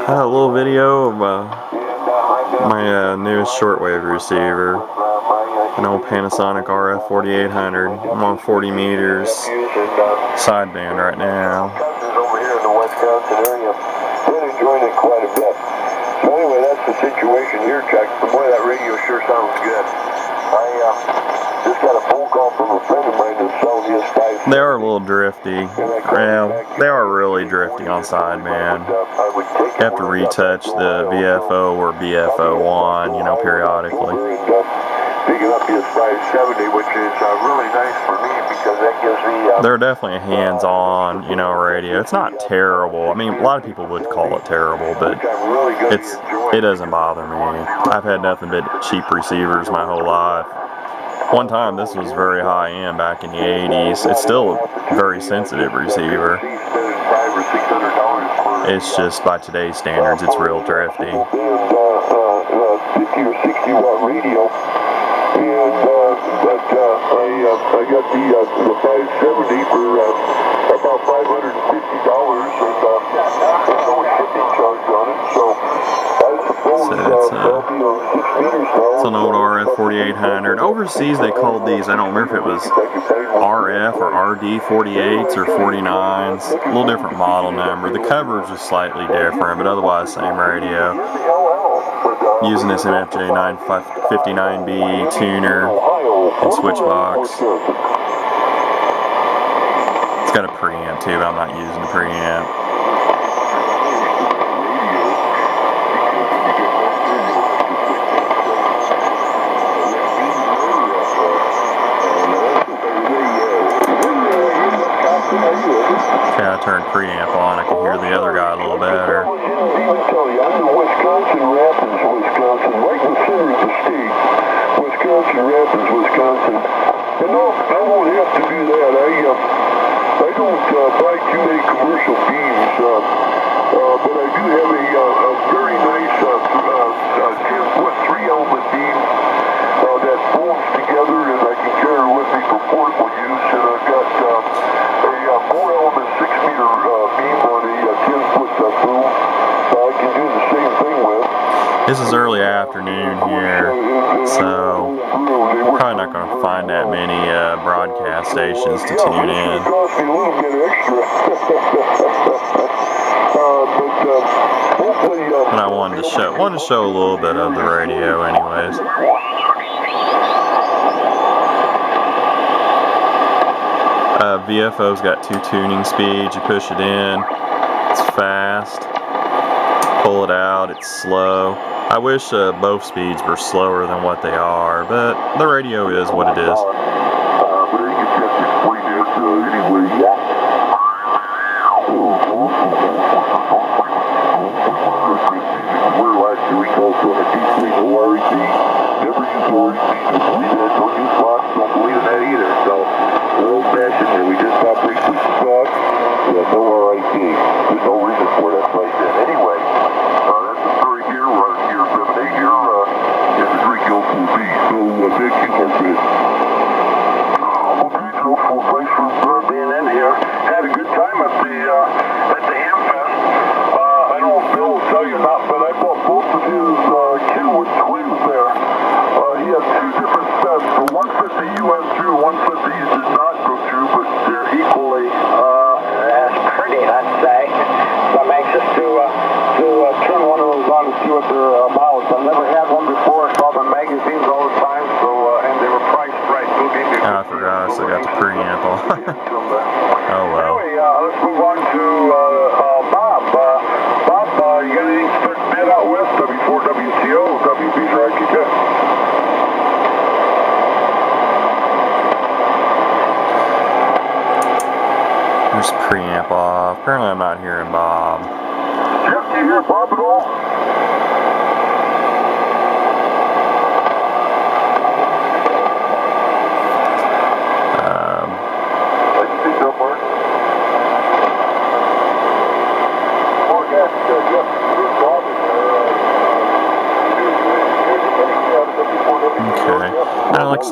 A little video of my newest shortwave receiver, an old Panasonic RF-4800. I'm on 40 meters sideband right now. Over here in the Wisconsin area, been enjoying it quite a bit. So anyway, that's the situation here, Chuck. Boy, that radio sure sounds good. I just got a phone call from a friend of mine that sells his 5. They are a little drifty. Well, they are really drifty on sideband. You have to retouch the VFO or BFO1, you know, periodically. Picking up his 570, which is really nice for me because that gives me... They're definitely a hands-on, you know, radio. It's not terrible. I mean, a lot of people would call it terrible, but it doesn't bother me. I've had nothing but cheap receivers my whole life. One time, this was very high-end back in the 80s. It's still a very sensitive receiver. It's just, by today's standards, it's real drifty. 50 or 60 watt radio. And I got the 570 for about $550, and there's no shipping charge on it. So I suppose it's an old RF-4800. Overseas, they called these, I don't remember if it was RF or RD-48s or 49s. A little different model number. The coverage is slightly different, but otherwise same radio. Using this MFJ 959B tuner and switch box. It's got a preamp too, but I'm not using the preamp. Okay, I turned preamp on, I can hear the other guy a little better. I'm in Wisconsin Rapids, Wisconsin, right in the center of the state. Wisconsin Rapids, Wisconsin. And no, I won't have to do that. I don't buy too many commercial beams, but I do have a very nice 10-foot 3-element beam that folds together, and I can carry it with me for portable use. And I've got a 4-element 6-meter beam on a 10-foot boom. I can do the same thing with. This is early afternoon here, so we're probably not going to find that many broadcast stations to tune in. But I wanted to show a little bit of the radio, anyways. VFO's got 2 tuning speeds. You push it in, it's fast. Pull it out, it's slow. I wish both speeds were slower than what they are, but the radio is what it is. I forgot, so I got the preamp on. Oh well. Anyway, let's move on to Bob. Bob, you got anything starting bid out west? W4WTO, WB's right, you good? There's preamp off. Apparently I'm not hearing Bob. Jeff, do you hear Bob at all? Okay. Alex,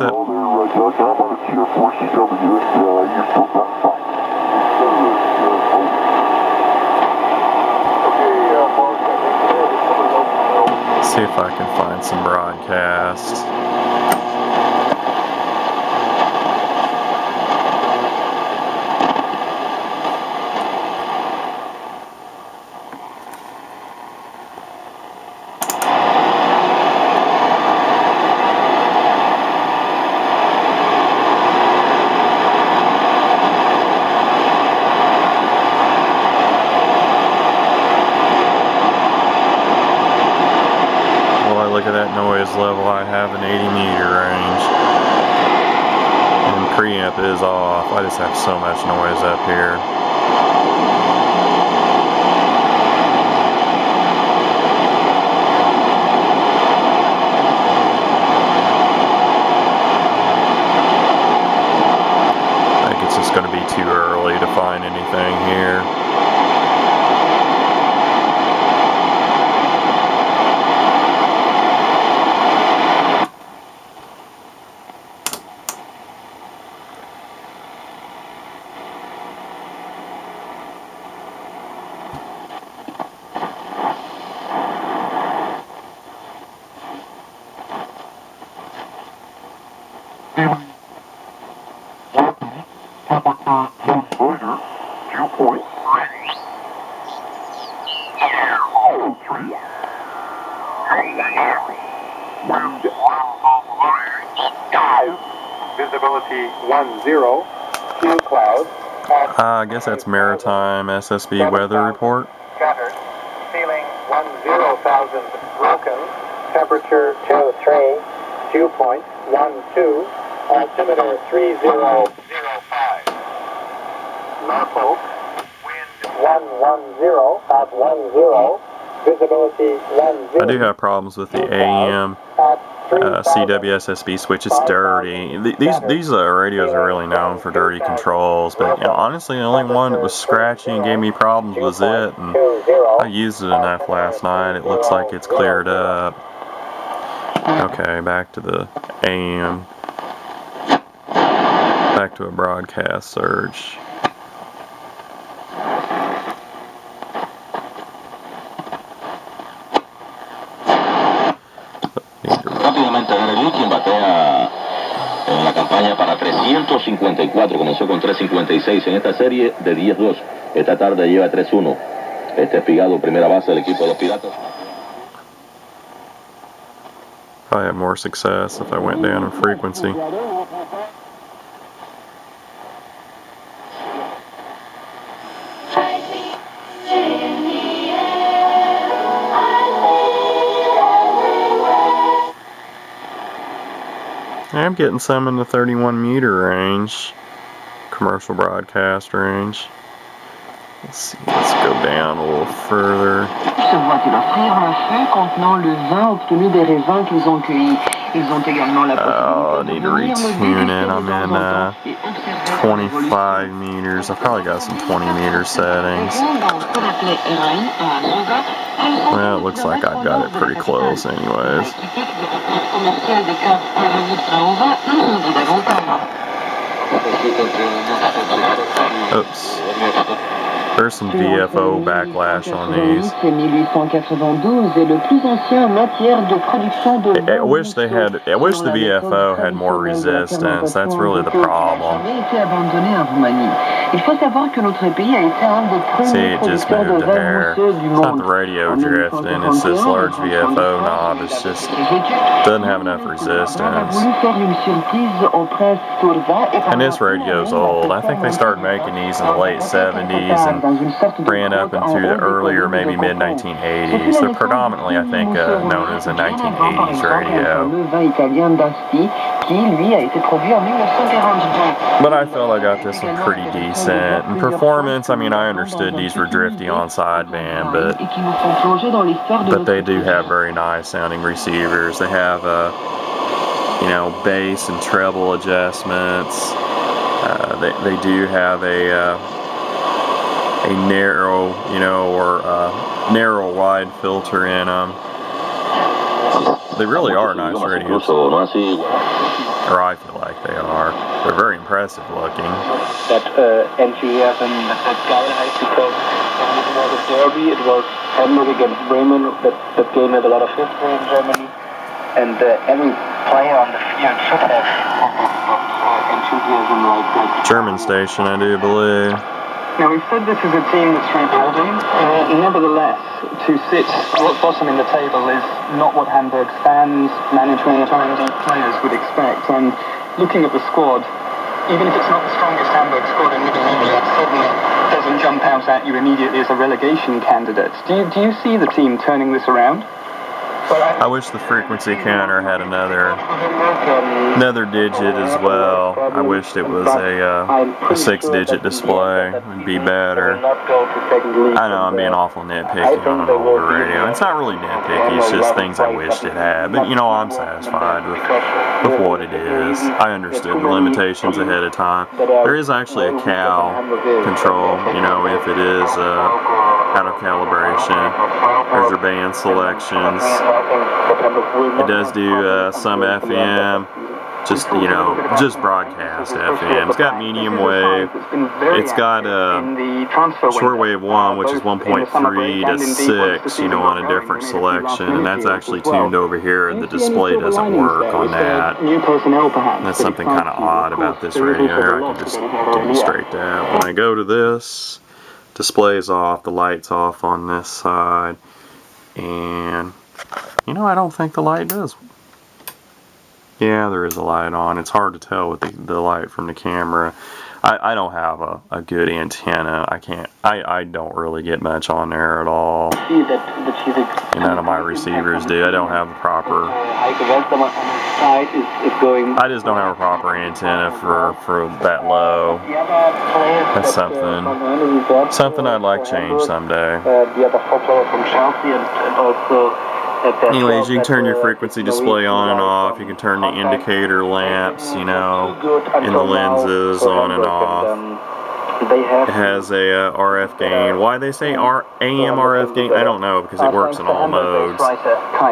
see if I can find some broadcasts. Look at that noise level. I have an 80 meter range. And preamp is off. I just have so much noise up here. I think it's just going to be too early to find anything here. Visibility 10, few clouds. I guess that's maritime SSB weather report. Scattered. Ceiling 10,000 broken. Temperature 23. Dew point 12. Altimeter 3005. Norfolk. Wind 110 at 10. Visibility 10. I do have problems with the AM CWSSB switch. It's dirty. These radios are really known for dirty controls, but honestly, the only one that was scratchy and gave me problems was it. And I used it enough last night. It looks like it's cleared up. Okay, back to the AM. Back to a broadcast search. Rápidamente a ver el quien batea en la campaña para 354, comenzó con 356 en esta serie de 10-2. Esta tarde lleva 3-1. Este Espigado, primera base del equipo de los Piratas. I had more success if I went down in frequency. I'm getting some in the 31 meter range, commercial broadcast range. Let's see, let's go down a little further. Se voit-il offrir un feu contenant le vin obtenu des raisins qu'ils ont cueillis. Ils ont également la possibilité de venir le déguster de temps en temps et observer 25 meters. I probably got some 20 meter settings. Well, it looks like I've got it pretty close anyways. Oops. There's some VFO backlash on these. I wish the VFO had more resistance. That's really the problem. See, it just moved a hair. It's not the radio drifting, it's this large VFO knob. It's just doesn't have enough resistance. And this radio's old. I think they started making these in the late 70s and ran up into the earlier, maybe mid-1980s. They're predominantly, I think, known as a 1980s radio. But I felt I got this one pretty decent. In performance, I mean, I understood these were drifty on sideband, but they do have very nice sounding receivers. They have, bass and treble adjustments. They do have a narrow, narrow wide filter in them. They really are nice radios. Or I feel like they are. They're very impressive looking. Dat NGF en dat geilheid because derby. It was Hamburg against Bremen. That game had a lot of history in Germany. And every player on the field should have enthusiasm like German station, I do believe. Now, we've said this is a team that's rebuilding. Nevertheless, to sit bottom in the table is not what Hamburg's fans, management, and players would expect. And looking at the squad, even if it's not the strongest Hamburg squad in Italy, that suddenly doesn't jump out at you immediately as a relegation candidate. Do you see the team turning this around? I wish the frequency counter had another digit as well. I wished it was a 6-digit display. It would be better. I know I'm being awful nitpicky on an older radio. It's not really nitpicky, it's just things I wished it had. But you know, I'm satisfied with what it is. I understood the limitations ahead of time. There is actually a cal control, you know, if it is out of calibration. There's your band selections. It does do some FM, just, you know, just broadcast FM. It's got medium wave. It's got Shortwave 1, which is 1.3 to 6, you know, on a different selection. And that's actually tuned over here, and the display doesn't work on that. That's something kind of odd about this radio here. I can just demonstrate that. When I go to this, display's off, the light's off on this side, and you know, I don't think the light does. Yeah, there is a light on. It's hard to tell with the light from the camera. I don't have a good antenna. I don't really get much on there at all. And none of my receivers do. I don't have a proper. I just don't have a proper antenna for that low. That's something I'd like change someday. Anyways, you can turn your frequency display on and off. You can turn the indicator lamps, you know, and the lenses on and off. It has a RF gain. Why they say AM RF gain, I don't know, because it works in all modes.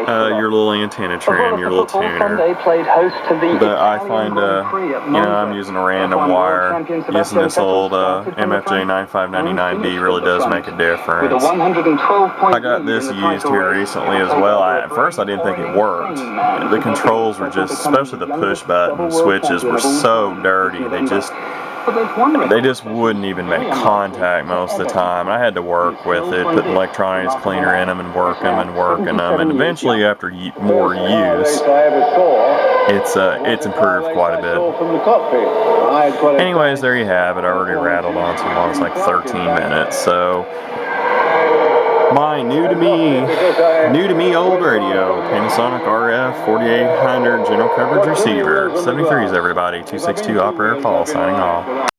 Your little antenna trim, your little tuner. But I find, you know, I'm using a random wire. Using this old MFJ 9599B really does make a difference. I got this used here recently as well. At first I didn't think it worked. The controls were just, especially the push button switches, were so dirty. They just wouldn't even make contact most of the time. I had to work with it, put electronics cleaner in them and work them and working them. And eventually, after more use, it's improved quite a bit. Anyways, there you have it. I already rattled on too long. It's like 13 minutes. So my new to me old radio, Panasonic RF-4800 general coverage receiver. 73s everybody, 262 operator call, signing off.